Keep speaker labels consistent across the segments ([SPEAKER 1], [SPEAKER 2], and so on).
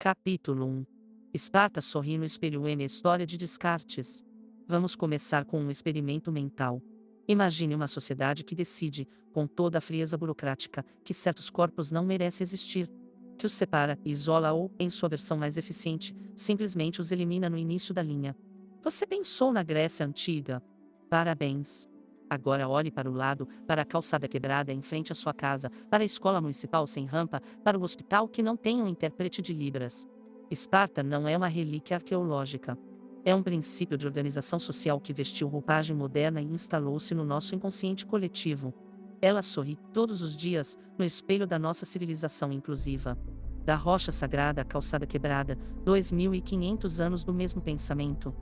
[SPEAKER 1] Capítulo 1. Esparta sorri no espelho M. História de Descartes. Vamos começar com um experimento mental. Imagine uma sociedade que decide, com toda a frieza burocrática, que certos corpos não merecem existir. Que os separa, isola ou, em sua versão mais eficiente, simplesmente os elimina no início da linha. Você pensou na Grécia Antiga? Parabéns. Agora olhe para o lado, para a calçada quebrada em frente à sua casa, para a escola municipal sem rampa, para o hospital que não tem um intérprete de Libras. Esparta não é uma relíquia arqueológica. É um princípio de organização social que vestiu roupagem moderna e instalou-se no nosso inconsciente coletivo. Ela sorri todos os dias, no espelho da nossa civilização inclusiva. Da rocha sagrada à calçada quebrada, 2500 anos do mesmo pensamento.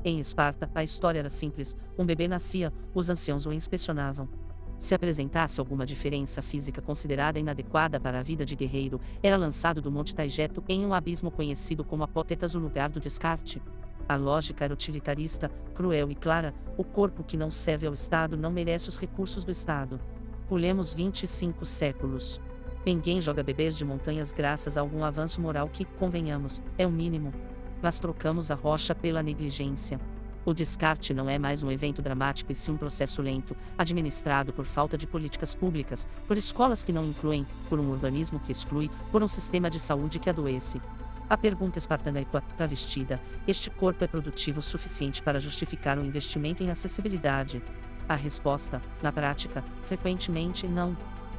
[SPEAKER 1] Em Esparta, a história era simples: um bebê nascia, os anciãos o inspecionavam. Se apresentasse alguma diferença física considerada inadequada para a vida de guerreiro, era lançado do Monte Taigeto em um abismo conhecido como Apótetas, o lugar do descarte. A lógica era utilitarista, cruel e clara: o corpo que não serve ao Estado não merece os recursos do Estado. Pulemos 25 séculos. Ninguém joga bebês de montanhas graças a algum avanço moral que, convenhamos, é o mínimo. Mas trocamos a rocha pela negligência. O descarte não é mais um evento dramático e sim um processo lento, administrado por falta de políticas públicas, por escolas que não incluem, por um urbanismo que exclui, por um sistema de saúde que adoece. A pergunta espartana é travestida: este corpo é produtivo o suficiente para justificar um investimento em acessibilidade? A resposta, na prática, frequentemente não.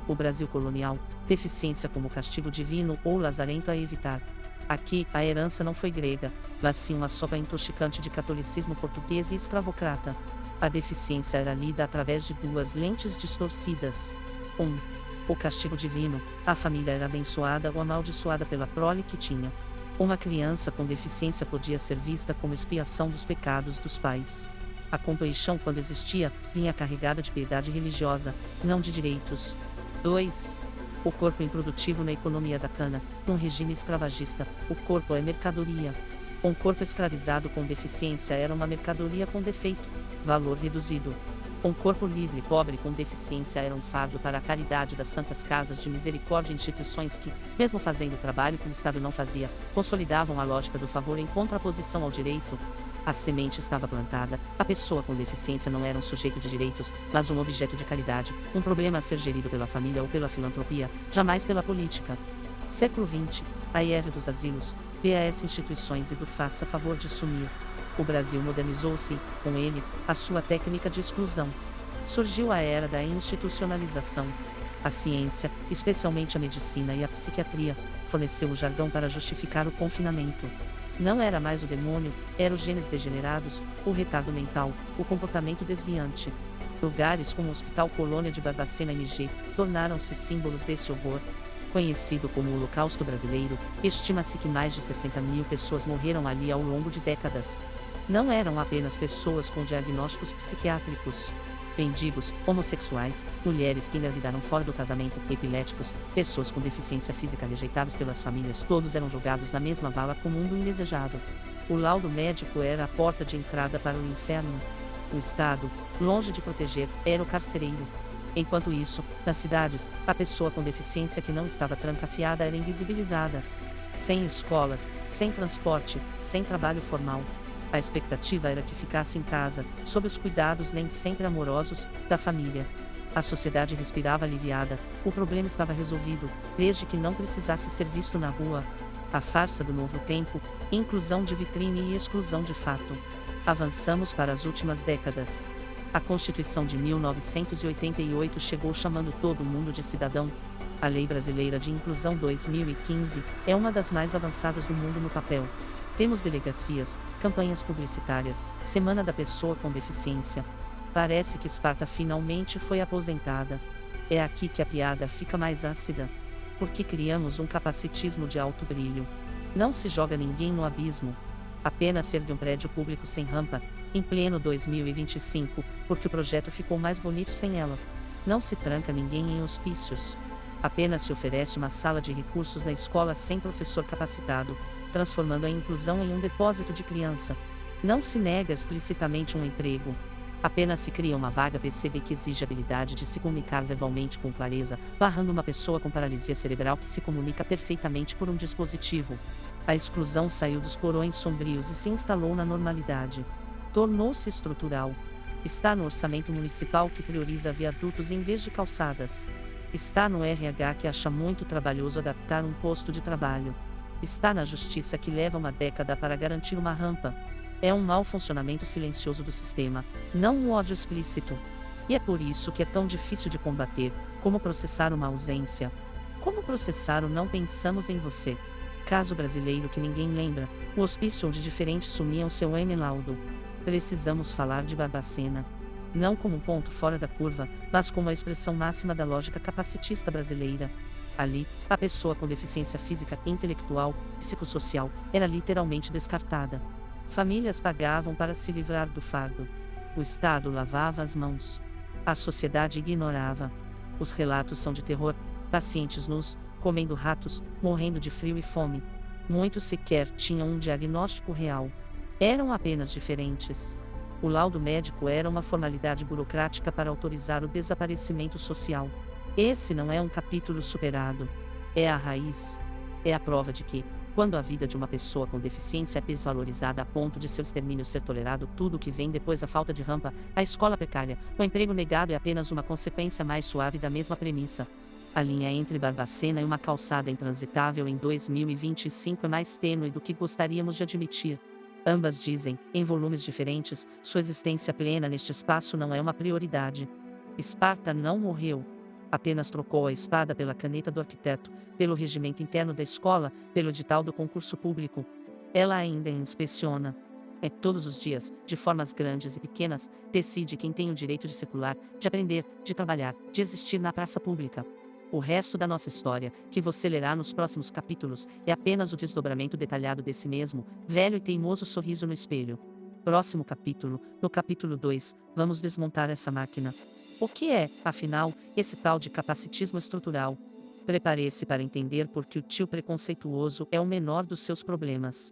[SPEAKER 1] O Brasil colonial, deficiência como castigo divino ou lazarento a evitar. Aqui, a herança não foi grega, mas sim uma sopa intoxicante de catolicismo português e escravocrata. A deficiência era lida através de duas lentes distorcidas. 1. O castigo divino: a família era abençoada ou amaldiçoada pela prole que tinha. Uma criança com deficiência podia ser vista como expiação dos pecados dos pais. A compaixão, quando existia, vinha carregada de piedade religiosa, não de direitos. 2. O corpo improdutivo na economia da cana: num regime escravagista, o corpo é mercadoria. Um corpo escravizado com deficiência era uma mercadoria com defeito, valor reduzido. Um corpo livre e pobre com deficiência era um fardo para a caridade das santas casas de misericórdia, instituições que, mesmo fazendo o trabalho que o Estado não fazia, consolidavam a lógica do favor em contraposição ao direito. A semente estava plantada: a pessoa com deficiência não era um sujeito de direitos, mas um objeto de caridade, um problema a ser gerido pela família ou pela filantropia, jamais pela política. Século XX, a era dos asilos, PAS instituições e do faça favor de sumir. O Brasil modernizou-se, com ele, a sua técnica de exclusão. Surgiu a era da institucionalização. A ciência, especialmente a medicina e a psiquiatria, forneceu o jargão para justificar o confinamento. Não era mais o demônio, eram os genes degenerados, o retardo mental, o comportamento desviante. Lugares como o Hospital Colônia de Barbacena MG tornaram-se símbolos desse horror. Conhecido como o Holocausto Brasileiro, estima-se que mais de 60.000 pessoas morreram ali ao longo de décadas. Não eram apenas pessoas com diagnósticos psiquiátricos. Mendigos, homossexuais, mulheres que engravidaram fora do casamento, epiléticos, pessoas com deficiência física rejeitadas pelas famílias, todos eram jogados na mesma vala com o mundo indesejado. O laudo médico era a porta de entrada para o inferno. O Estado, longe de proteger, era o carcereiro. Enquanto isso, nas cidades, a pessoa com deficiência que não estava trancafiada era invisibilizada. Sem escolas, sem transporte, sem trabalho formal. A expectativa era que ficasse em casa, sob os cuidados nem sempre amorosos, da família. A sociedade respirava aliviada: o problema estava resolvido, desde que não precisasse ser visto na rua. A farsa do novo tempo: inclusão de vitrine e exclusão de fato. Avançamos para as últimas décadas. A Constituição de 1988 chegou chamando todo mundo de cidadão. A Lei Brasileira de Inclusão 2015 é uma das mais avançadas do mundo no papel. Temos delegacias, campanhas publicitárias, Semana da Pessoa com Deficiência. Parece que Esparta finalmente foi aposentada. É aqui que a piada fica mais ácida. Porque criamos um capacitismo de alto brilho. Não se joga ninguém no abismo. Apenas serve um prédio público sem rampa, em pleno 2025, porque o projeto ficou mais bonito sem ela. Não se tranca ninguém em hospícios. Apenas se oferece uma sala de recursos na escola sem professor capacitado, transformando a inclusão em um depósito de criança. Não se nega explicitamente um emprego. Apenas se cria uma vaga PCD que exige a habilidade de se comunicar verbalmente com clareza, barrando uma pessoa com paralisia cerebral que se comunica perfeitamente por um dispositivo. A exclusão saiu dos porões sombrios e se instalou na normalidade. Tornou-se estrutural. Está no orçamento municipal que prioriza viadutos em vez de calçadas. Está no RH que acha muito trabalhoso adaptar um posto de trabalho. Está na justiça que leva uma década para garantir uma rampa. É um mau funcionamento silencioso do sistema, não um ódio explícito. E é por isso que é tão difícil de combater, como processar uma ausência. Como processar o não pensamos em você? Caso brasileiro que ninguém lembra, o hospício onde diferentes sumiam seu M-laudo. Precisamos falar de Barbacena. Não como um ponto fora da curva, mas como a expressão máxima da lógica capacitista brasileira. Ali, a pessoa com deficiência física, intelectual, psicossocial, era literalmente descartada. Famílias pagavam para se livrar do fardo. O Estado lavava as mãos. A sociedade ignorava. Os relatos são de terror: pacientes nus, comendo ratos, morrendo de frio e fome. Muitos sequer tinham um diagnóstico real. Eram apenas diferentes. O laudo médico era uma formalidade burocrática para autorizar o desaparecimento social. Esse não é um capítulo superado. É a raiz. É a prova de que, quando a vida de uma pessoa com deficiência é desvalorizada a ponto de seu extermínio ser tolerado, tudo o que vem depois, a falta de rampa, a escola precária, o emprego negado, é apenas uma consequência mais suave da mesma premissa. A linha entre Barbacena e uma calçada intransitável em 2025 é mais tênue do que gostaríamos de admitir. Ambas dizem, em volumes diferentes, sua existência plena neste espaço não é uma prioridade. Esparta não morreu. Apenas trocou a espada pela caneta do arquiteto, pelo regimento interno da escola, pelo edital do concurso público. Ela ainda inspeciona. É todos os dias, de formas grandes e pequenas, decide quem tem o direito de circular, de aprender, de trabalhar, de existir na praça pública. O resto da nossa história, que você lerá nos próximos capítulos, é apenas o desdobramento detalhado desse mesmo, velho e teimoso sorriso no espelho. Próximo capítulo, no capítulo 2, vamos desmontar essa máquina. O que é, afinal, esse tal de capacitismo estrutural? Prepare-se para entender por que o tio preconceituoso é o menor dos seus problemas.